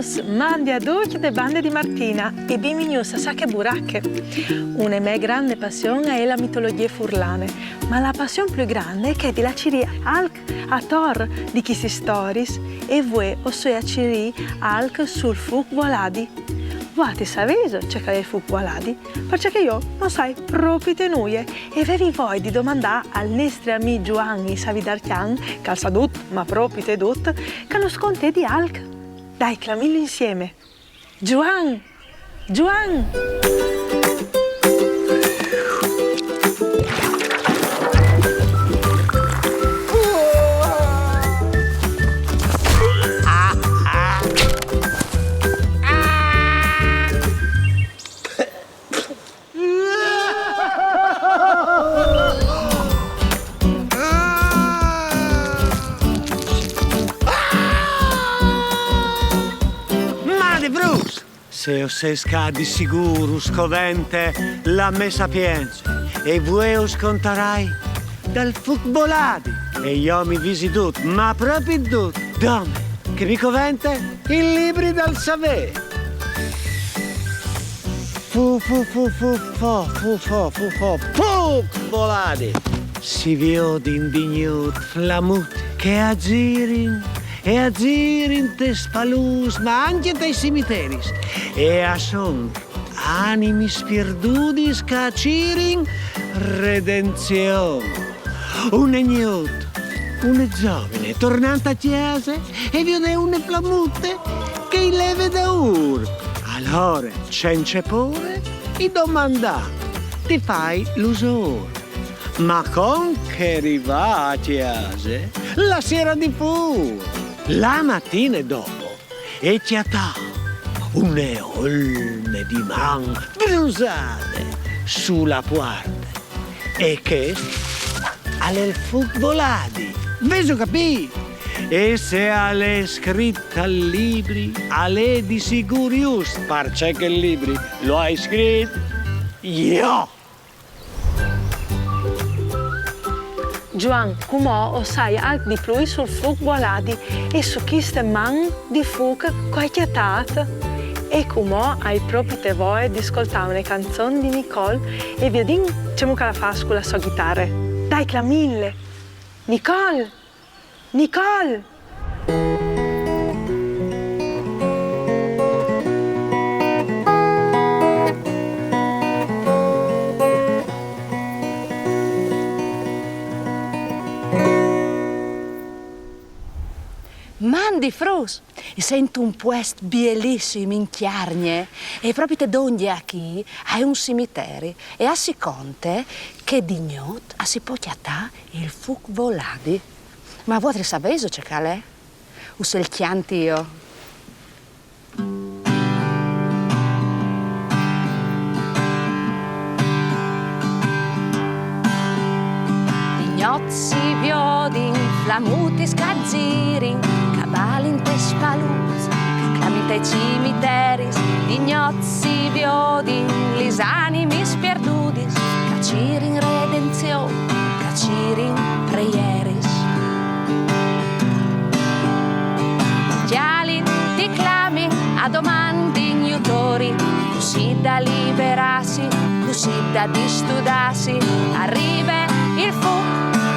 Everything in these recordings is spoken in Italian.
Bros, mandi a tutti de bande di Martina e bienvenuti a Sacche Buracche. Una mia grande passione è la mitologia furlane, ma la passione più grande è che di la ciri alc a tor di chi si storis e voi o soi a ciri alc sul fuc voladi. Voi sapete c'è che è il fuc voladi? Perché io non sai proprio tenuie e avevi voi di domandare al nostro amico Giovanni Savidarchian, che sa tutto, ma proprio te tutto, che lo sconte di alc. Dai, clamiamo insieme. Giovanni! Giovanni! Se você scadi sicuro, scovente, la me sapienza, e voi scontarai dal futbolati. E io mi visi tutto, ma proprio tutto. Dove? Che mi covente? I libri dal sapere. Futbolati. Si vede indignuto, flamut, che aggirin. E a giri in te spalus, ma anche dai cimiteri. E a son animi sperdudis che cirin redenzione. Un ignoto, una giovane, tornata a chiesa e vede una flamute che leve da ur. Allora, c'è pure e domanda, ti fai l'usore. Ma con che arriva a chiesa la sera di fu. La mattina dopo e ti attà une olme di man brusate sulla porta e che alle futbolati, veso capì? E se alle scritta al libri, alle di sicurius, parce che il libri lo hai scritto io. Giovanni, come o sai anche di più sul fuc voladi e su queste man di fuc coichiatate. E come hai proprio te voi di ascoltare una canzone di Nicole e vi dico che la fa con la sua chitarra. Dai, clamille! Nicole! Nicole! Mandi frus, sento un puest bellissimo in chiarnie e proprio te donde qui hai un cimitero e a si conte che di gnot a si potjata il fuc voladi. Ma vuoi sapere c'è calè? Uso il chianti io. Di gnot si viodi flamuti scazzirin cabali in te spaluz, clamite ai cimiteris, di gnozzi viodin, lis animi spierdudis, cacirin redenzion, cacirin preieris. Chialin ti clamin a domandi ignutori, così da liberarsi, così da distudassi, arriva il fuc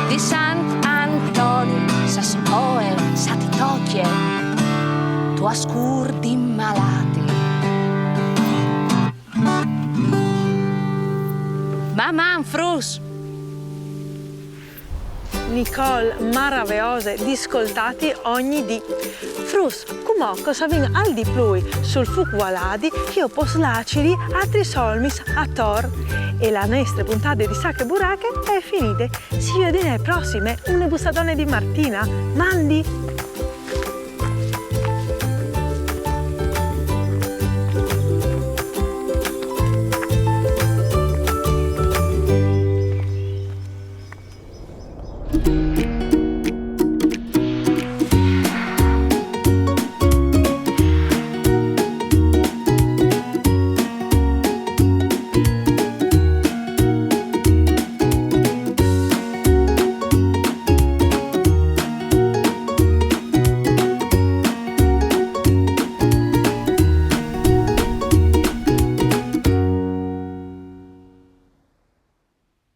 di Sant'Antonio, sa spoel, sa ti tocchie, tu ascur di malati. Mamma frus. Nicole maravigliose di ascoltati ogni dì. Frus, come cosa viene al di più sul fuc voladi, io posso laceri altri solmis a tor. E la nostra puntata di Sacche Buracche è finita. Si vede nelle prossime, una bussadone di Martina. Mandi!